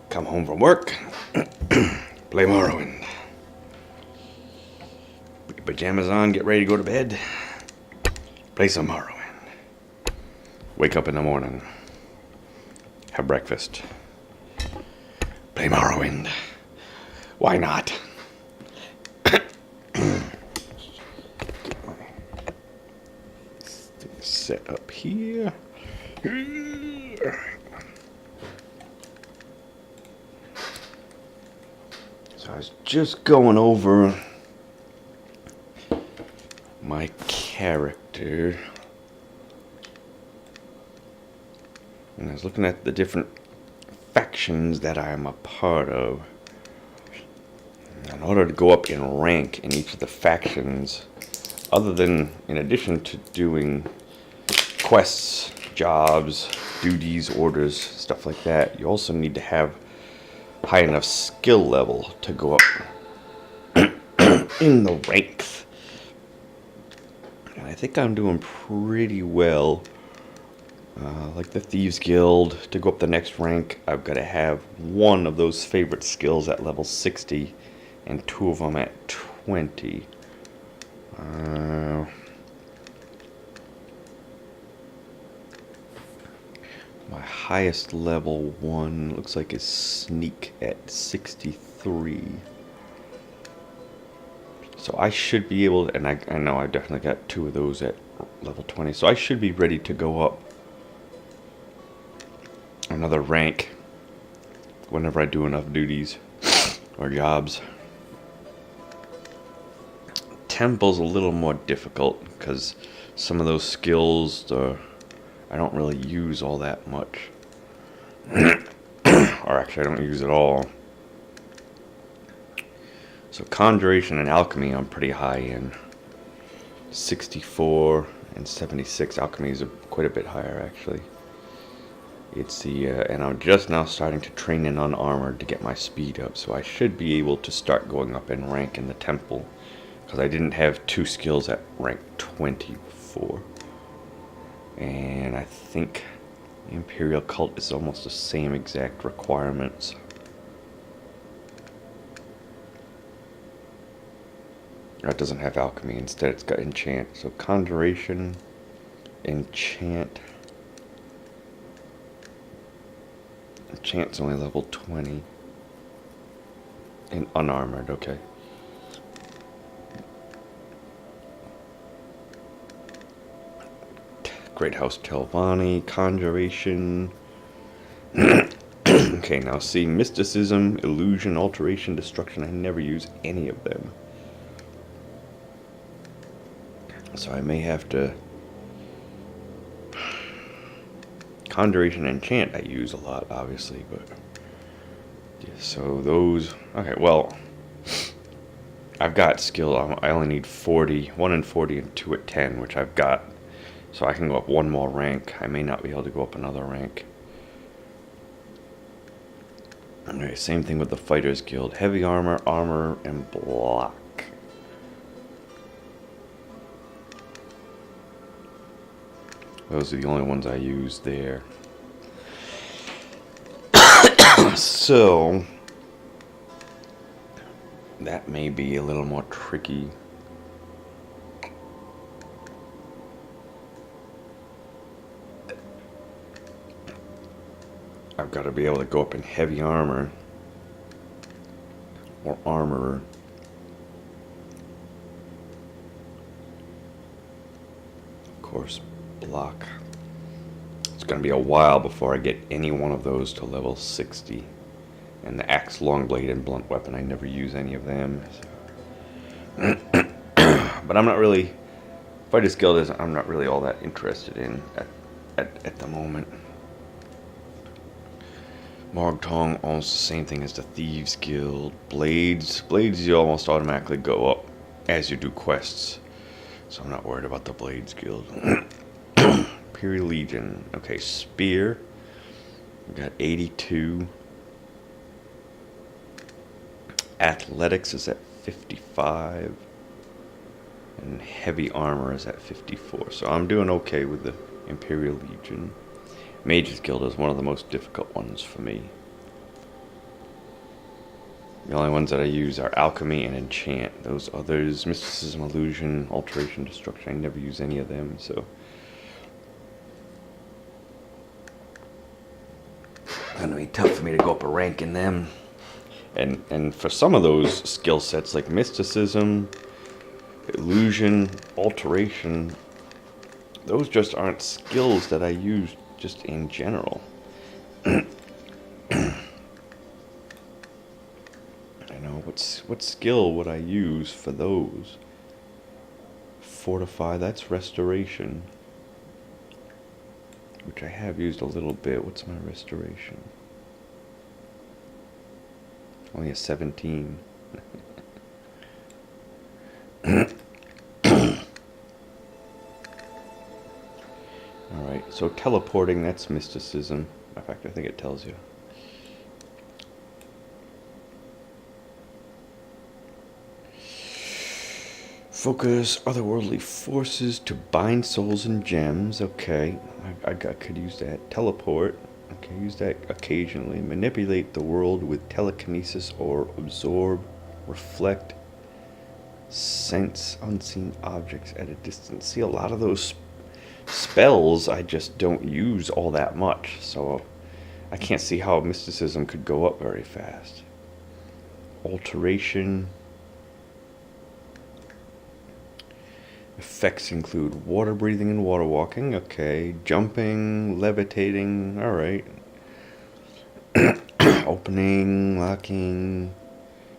Come home from work, play Morrowind. Put your pajamas on, get ready to go to bed, play some Morrowind. Wake up in the morning, have breakfast, play Morrowind. Why not? Set up here. So I was just going over my character, and I was looking at the different factions that I am a part of. In order to go up in rank in each of the factions, other than, in addition to doing quests, jobs, duties, orders, stuff like that, you also need to have high enough skill level to go up in the ranks. And I think I'm doing pretty well. Like the Thieves Guild, to go up the next rank, I've got to have one of those favorite skills at level 60 and two of them at 20. My highest level one looks like is Sneak at 63. So I should be able to, and I know I definitely got two of those at level 20, so I should be ready to go up another rank whenever I do enough duties or jobs. Temple's a little more difficult because some of those skills I don't really use all that much. Or actually I don't use at all. So Conjuration and Alchemy I'm pretty high in. 64 and 76. Alchemy is quite a bit higher actually. It's the and I'm just now starting to train in Unarmored to get my speed up, so I should be able to start going up in rank in the Temple, because I didn't have two skills at rank 20 before. And I think Imperial Cult is almost the same exact requirements. It doesn't have Alchemy, instead it's got Enchant. So Conjuration, Enchant. Enchant's only level 20. And Unarmored, okay. Great House Telvanni, Conjuration. Okay, now see, Mysticism, Illusion, Alteration, Destruction. I never use any of them. So I may have to... Conjuration and Enchant I use a lot, obviously, but... Yeah, so those... Okay, well... I've got skill. I only need 40. 1 in 40 and 2 at 10, which I've got. So I can go up one more rank. I may not be able to go up another rank. Okay, same thing with the Fighters Guild. Heavy armor, armor, and block. Those are the only ones I use there. So that may be a little more tricky. I've got to be able to go up in heavy armor or armorer. Of course, block. It's going to be a while before I get any one of those to level 60. And the axe, long blade, and blunt weapon, I never use any of them. But I'm not really... Fighters Guild is I'm not really all that interested in at the moment. Morgtong, almost the same thing as the Thieves Guild. Blades you almost automatically go up as you do quests, so I'm not worried about the Blades Guild. Imperial Legion. Okay, Spear. We got 82. Athletics is at 55. And heavy armor is at 54. So I'm doing okay with the Imperial Legion. Mage's Guild is one of the most difficult ones for me. The only ones that I use are Alchemy and Enchant. Those others, Mysticism, Illusion, Alteration, Destruction, I never use any of them, so... It's gonna be tough for me to go up a rank in them. And for some of those skill sets, like Mysticism, Illusion, Alteration, those just aren't skills that I use just in general. What skill would I use for those? Fortify, that's restoration. Which I have used a little bit. What's my restoration? Only a 17. Alright, so teleporting, that's mysticism. In fact, I think it tells you. Focus otherworldly forces to bind souls and gems. Okay, I could use that. Teleport. Okay, use that occasionally. Manipulate the world with telekinesis or absorb, reflect, sense unseen objects at a distance. See, a lot of those spells I just don't use all that much, so I can't see how mysticism could go up very fast. Alteration. Effects include water breathing and water walking. Okay. Jumping, levitating. Alright. Opening, locking,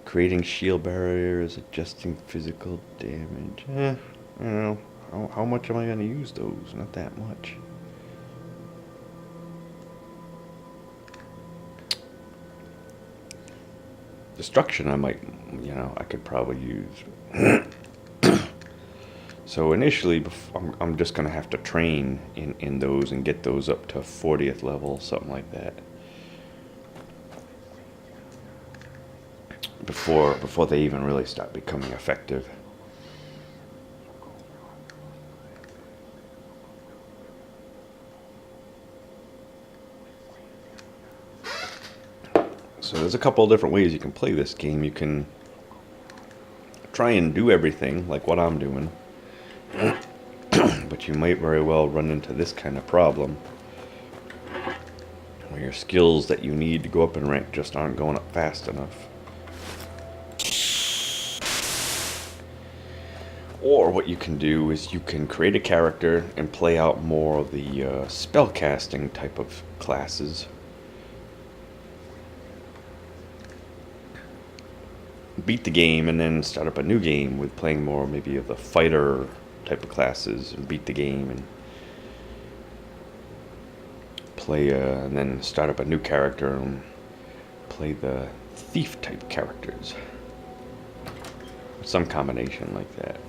creating shield barriers, adjusting physical damage. You know, how much am I going to use those? Not that much. Destruction I might, I could probably use. So initially, I'm just going to have to train in those and get those up to 40th level, something like that. Before they even really start becoming effective. So there's a couple of different ways you can play this game. You can try and do everything like what I'm doing. But you might very well run into this kind of problem where your skills that you need to go up in rank just aren't going up fast enough. Or what you can do is you can create a character and play out more of the spellcasting type of classes. Beat the game and then start up a new game with playing more maybe of the fighter type of classes and beat the game and play and then start up a new character and play the thief type characters. Some combination like that.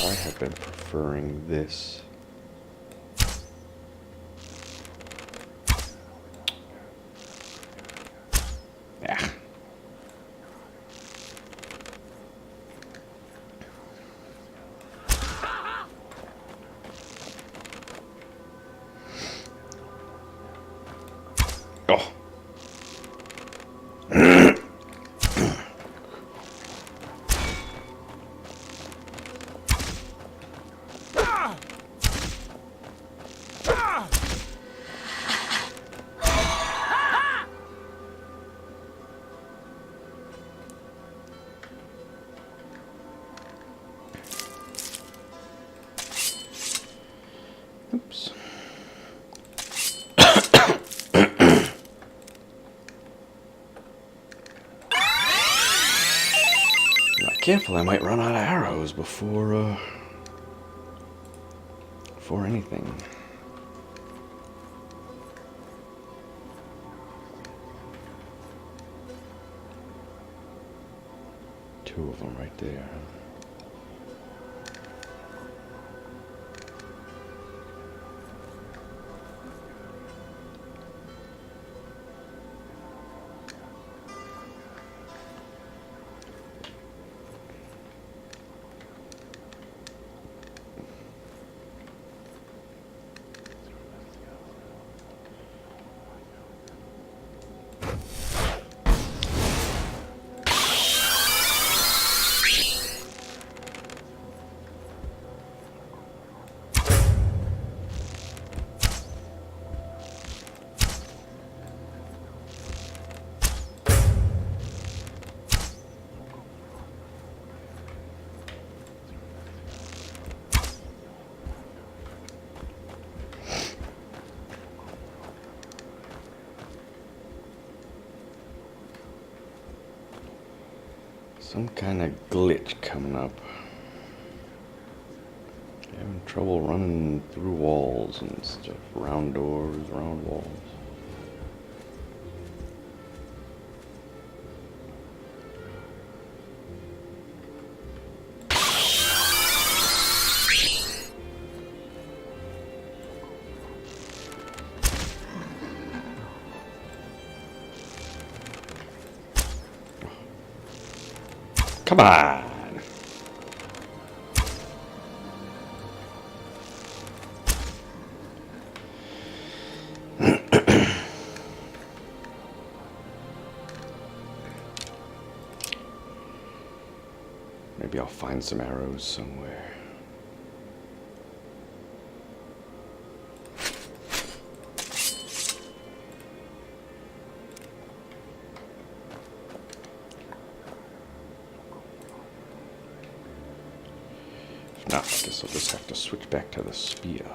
I have been preferring this. Oh. Oops. Not careful, I might run out of arrows before anything. Two of them right there. Some kind of glitch coming up. Having trouble running through walls and stuff. Round doors, round walls. Come on! Maybe I'll find some arrows somewhere. If not, I guess I'll just have to switch back to the spear.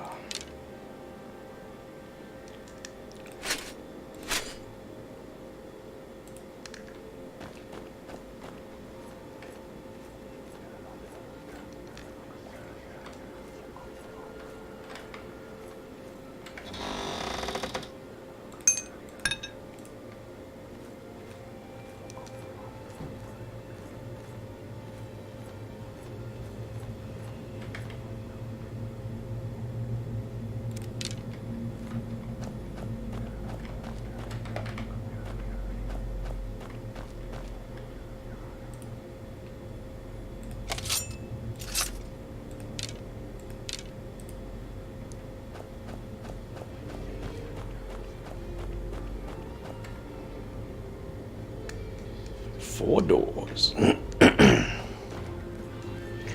Four doors. Try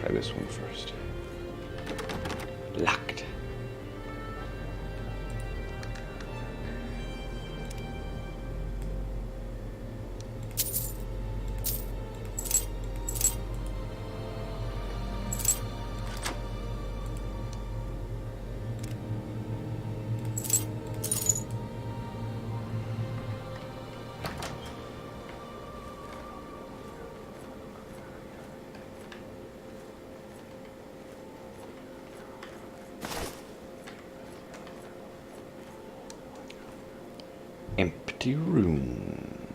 this one first. Locked. Empty room.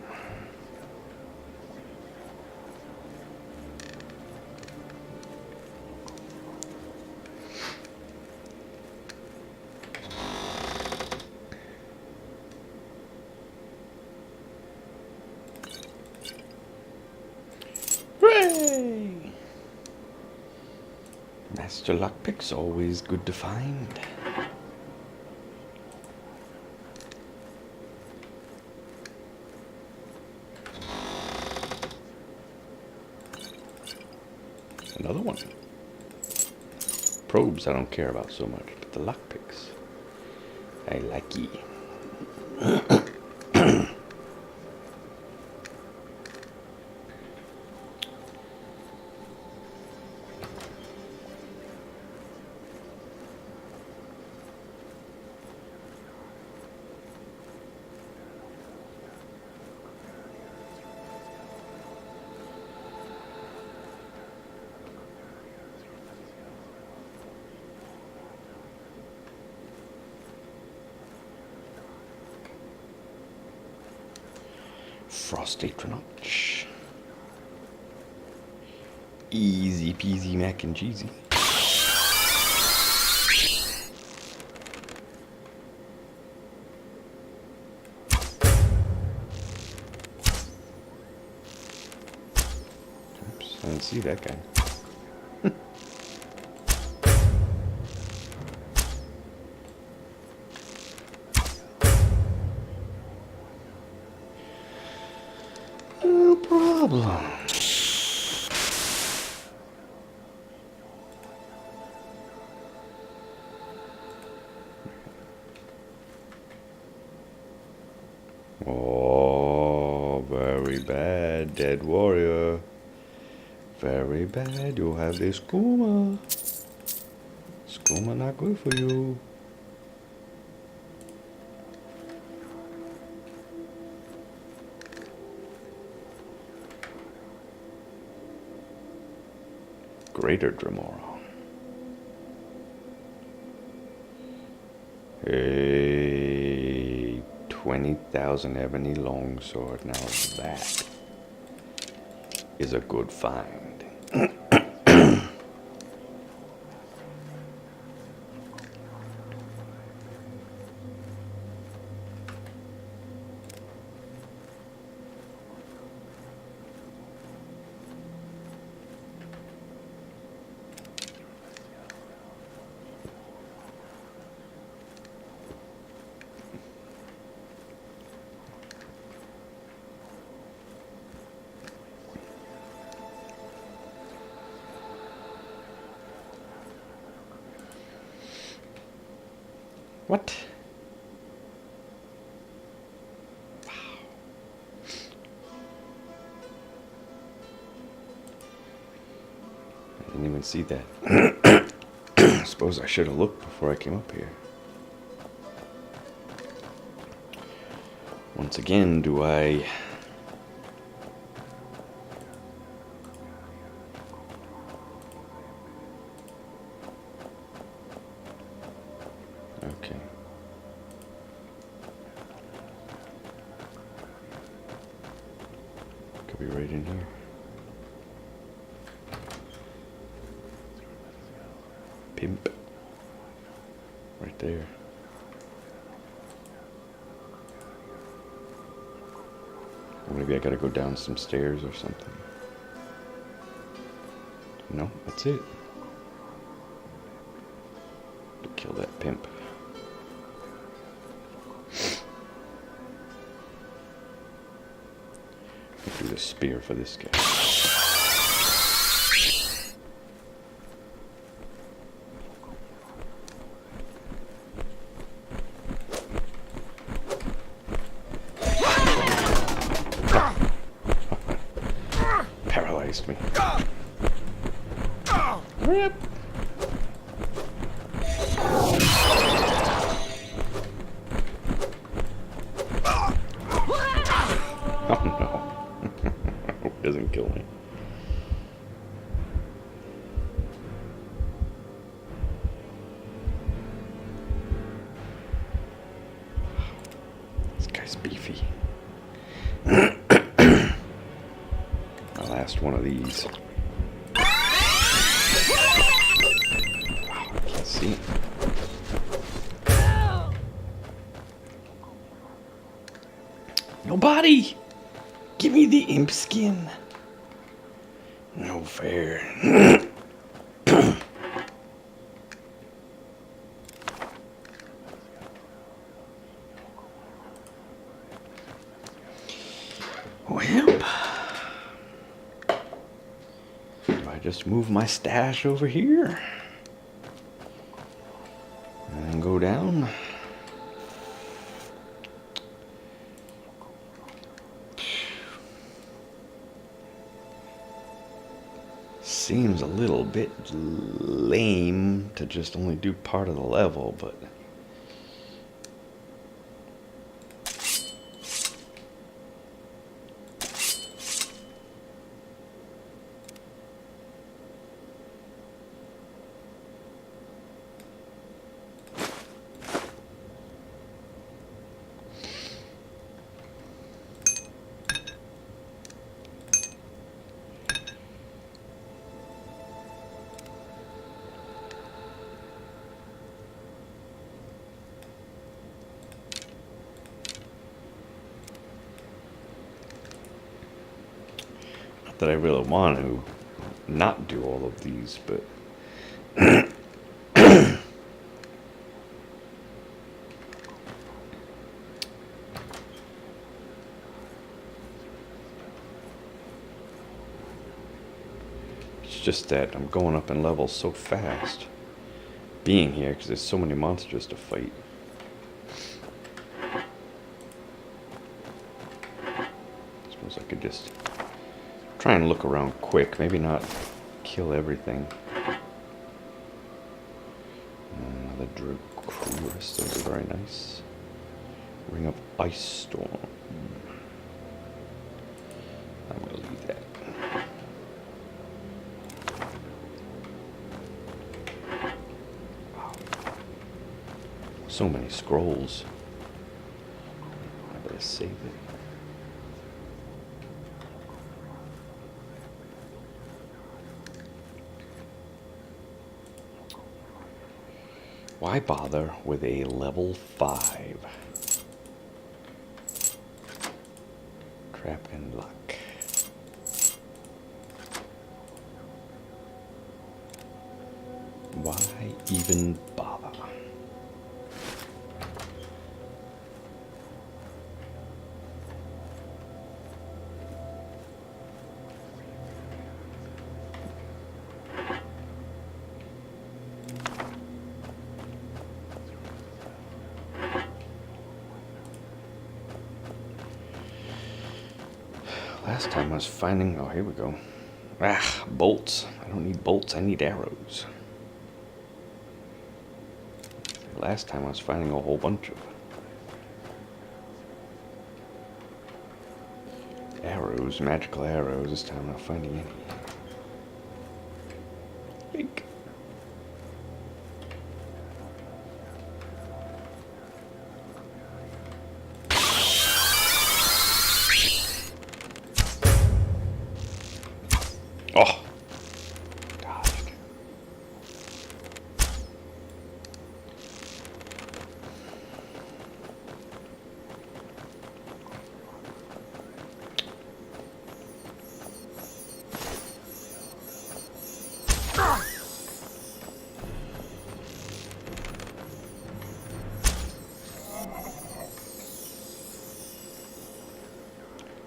Hooray! Master lockpicks always good to find. Another one. Probes I don't care about so much, but the lockpicks I like ye. Frost Atronach. Easy peasy mac and cheesy. Oops, I didn't see that guy. No problem. Oh, very bad, dead warrior. Very bad, you have this skooma. Skooma not good for you. Greater Dremora. A 20,000 ebony longsword. Now that is a good find. What? Wow. I didn't even see that. I suppose I should have looked before I came up here. Once again, do I... Okay. Could be right in here. Pimp. Right there. Or maybe I gotta go down some stairs or something. No, that's it. To kill that pimp. Do the spear for this guy. Paralyzed me. Rip. Oh no. It doesn't kill me. This guy's beefy. My last one of these. Wow, I can't see him. Nobody! Give me the imp skin. No fair. Well, do I just move my stash over here and go down? Seems a little bit lame to just only do part of the level, but that I really want to not do all of these, but it's just that I'm going up in levels so fast being here because there's so many monsters to fight. I suppose I could just try and look around quick, maybe not kill everything. Another Dracoris, those are very nice. Ring of Ice Storm. I'm gonna leave that. So many scrolls. I better save it. Why bother with a level 5? Trap and luck. Why even bother? Last time I was finding... Oh, here we go. Ah, bolts. I don't need bolts, I need arrows. Last time I was finding a whole bunch of arrows, magical arrows. This time I'm not finding any. Eek. Oh! Dodged.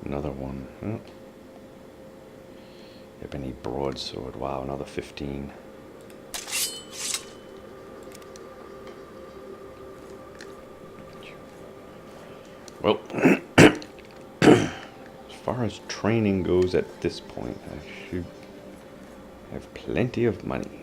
Another one. Oh. Ebony broadsword. Wow, another 15. Well, as far as training goes at this point, I should have plenty of money.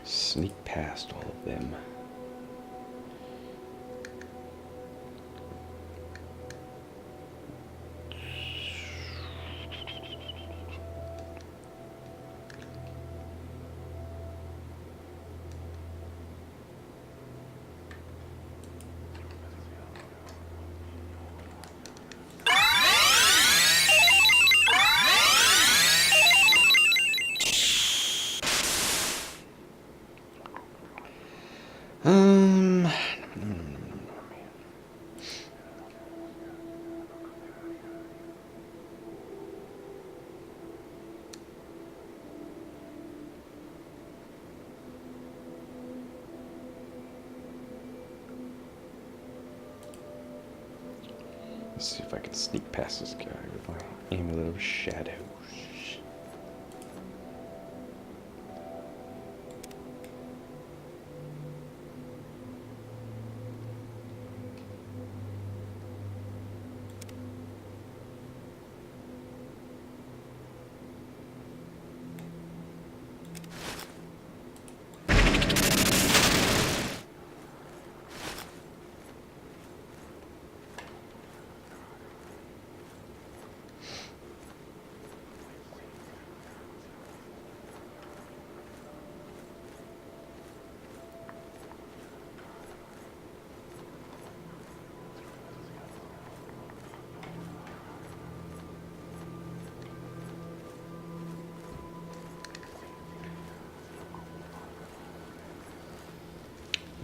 Sneak past all of them. Let's see if I can sneak past this guy with my amulet of shadows.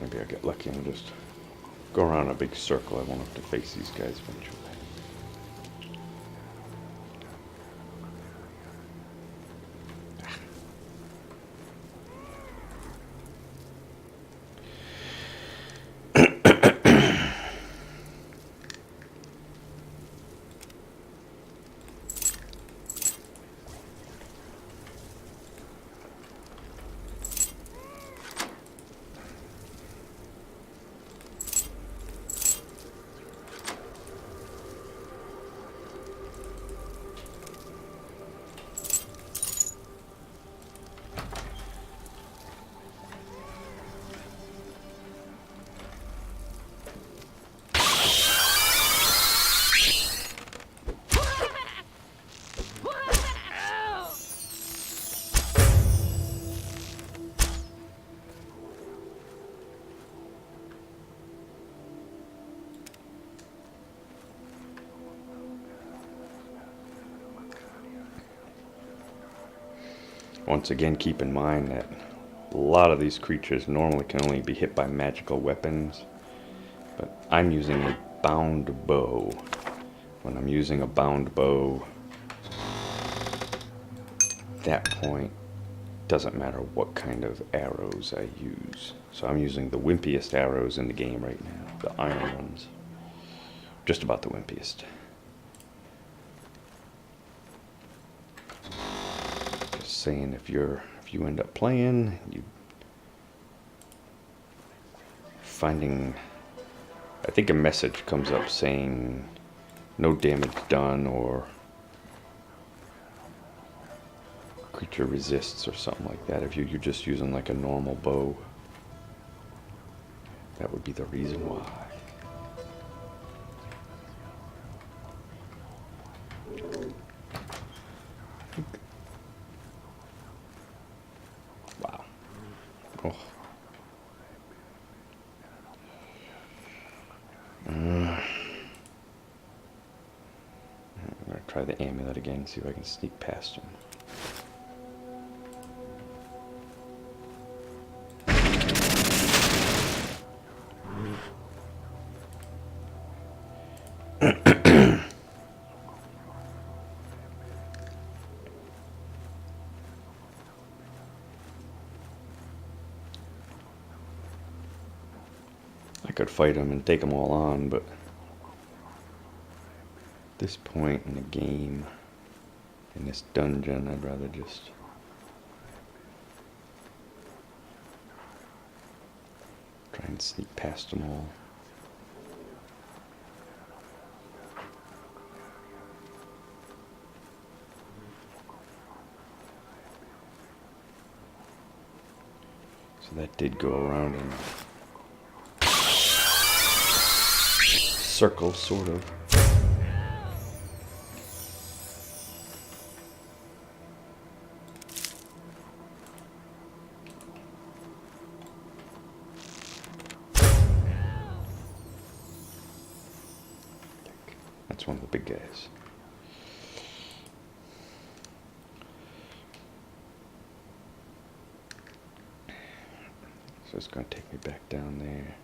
Maybe I'll get lucky and just go around a big circle. I won't have to face these guys eventually. Once again, keep in mind that a lot of these creatures normally can only be hit by magical weapons, but I'm using a bound bow. When I'm using a bound bow, at that point, doesn't matter what kind of arrows I use. So I'm using the wimpiest arrows in the game right now, the iron ones. Just about the wimpiest. Just saying, if you end up playing, you finding, I think a message comes up saying no damage done or creature resists or something like that. If you're just using like a normal bow, that would be the reason why. Wow. Oh. I'm gonna try the amulet again, see if I can sneak past him. I could fight him and take them all on, but at this point in the game, in this dungeon, I'd rather just try and sneak past them all. So that did go around in a circle, sort of. That's one of the big guys. So it's going to take me back down there.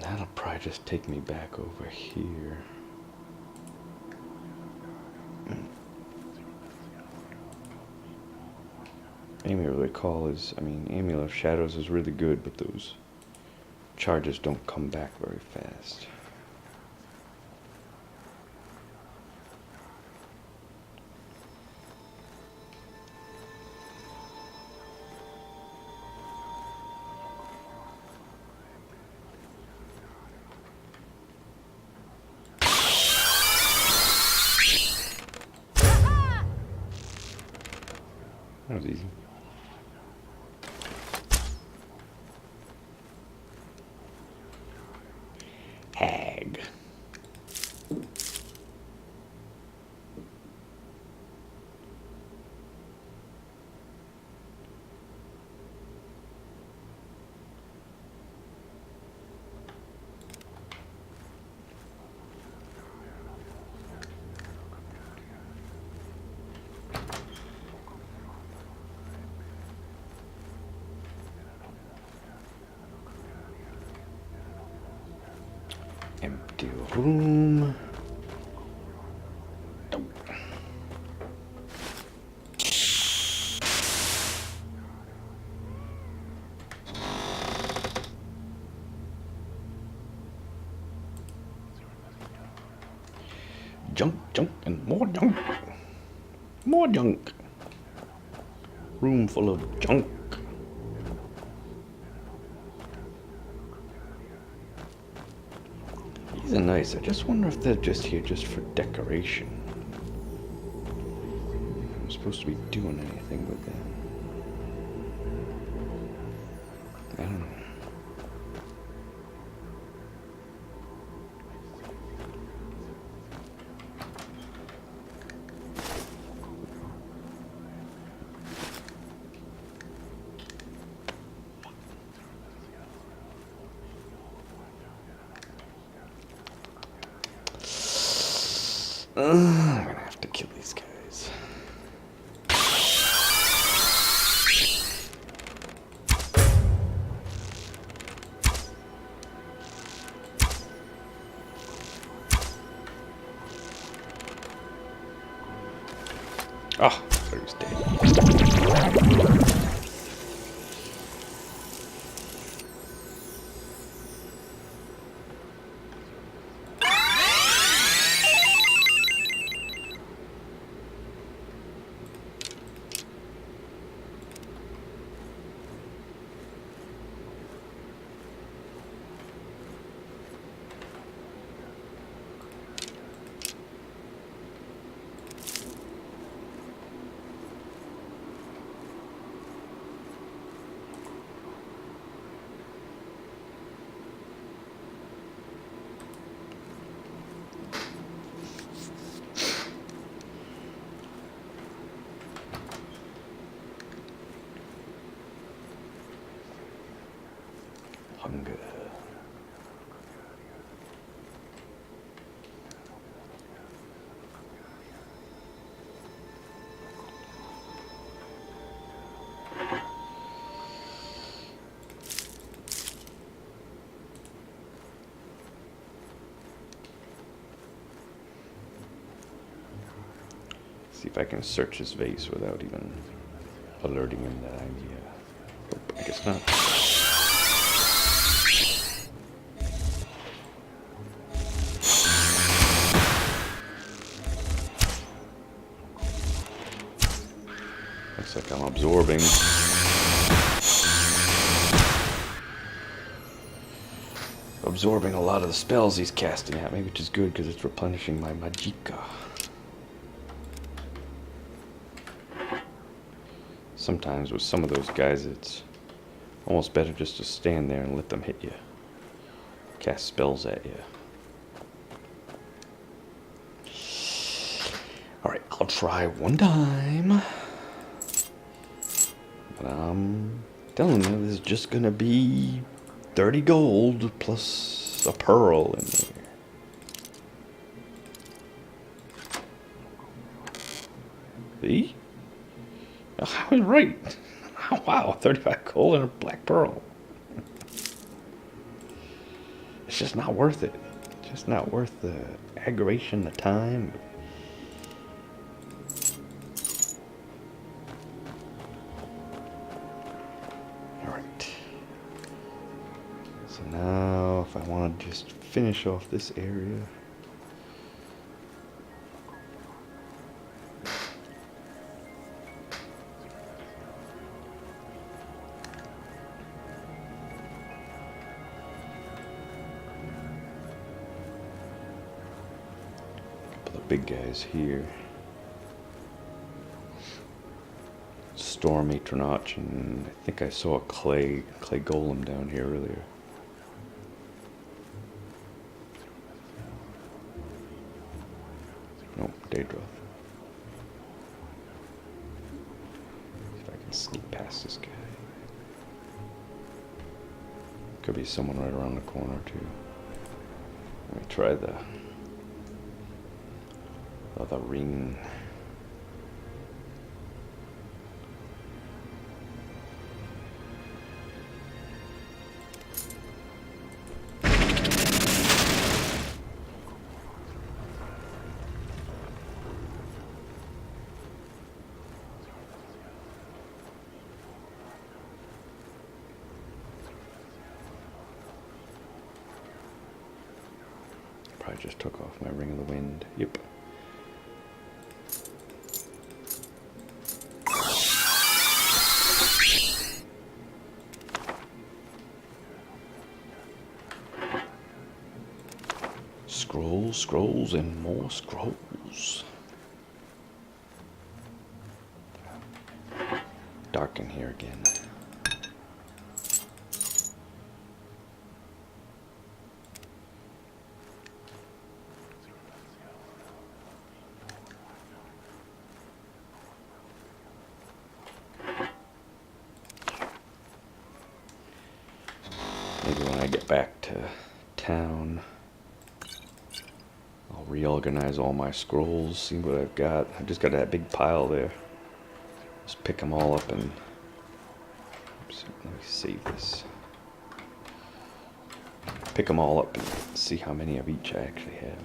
That'll probably just take me back over here. Amulet of Recall is, Amulet of Shadows is really good, but those charges don't come back very fast. That was easy. Hag. Empty room. Junk, junk, and more junk. More junk. Room full of junk. These are nice. I just wonder if they're just here just for decoration. I'm supposed to be doing anything with them. I don't know. I'm gonna have to kill these guys. Oh, I thought he was dead. Hunger. See if I can search his vase without even alerting him that I'm here. Nope, I guess not. Looks like I'm absorbing a lot of the spells he's casting at me, which is good because it's replenishing my magicka. Sometimes with some of those guys, it's almost better just to stand there and let them hit you. Cast spells at you. Alright, I'll try one time. But I'm telling you, this is just gonna be 30 gold plus a pearl in there. See? I was right. Oh, wow, 35 gold and a black pearl. It's just not worth it. It's just not worth the aggravation, the time. Alright. So now, if I want to just finish off this area. Big guys here. Storm Atronach, and I think I saw a clay golem down here earlier. Nope, Daedra. See if I can sneak past this guy. Could be someone right around the corner too. Let me try the ring. Probably just took off my Ring of the Wind. Yep. scrolls and more scrolls. Dark in here again. Maybe when I get back to town, I'll reorganize all my scrolls, see what I've got. I've just got that big pile there. Just pick them all up and... Oops, let me save this. Pick them all up and see how many of each I actually have.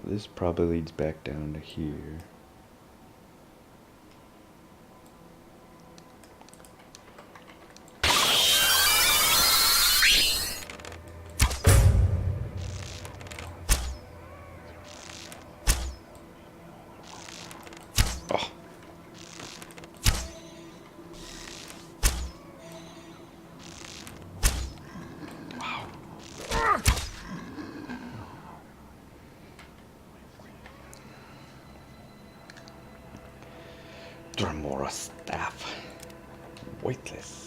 This probably leads back down to here. Oh. Dremora staff. Weightless.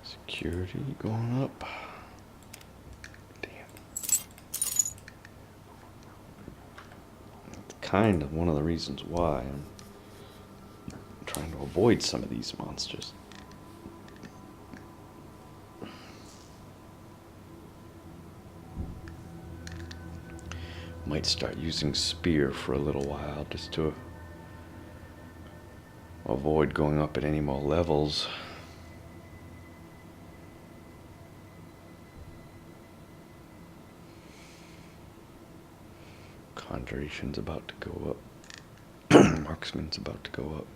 Security going up. Damn. That's kind of one of the reasons why I'm trying to avoid some of these monsters. Might start using spear for a little while just to avoid going up at any more levels. Conjuration's about to go up. Marksman's about to go up.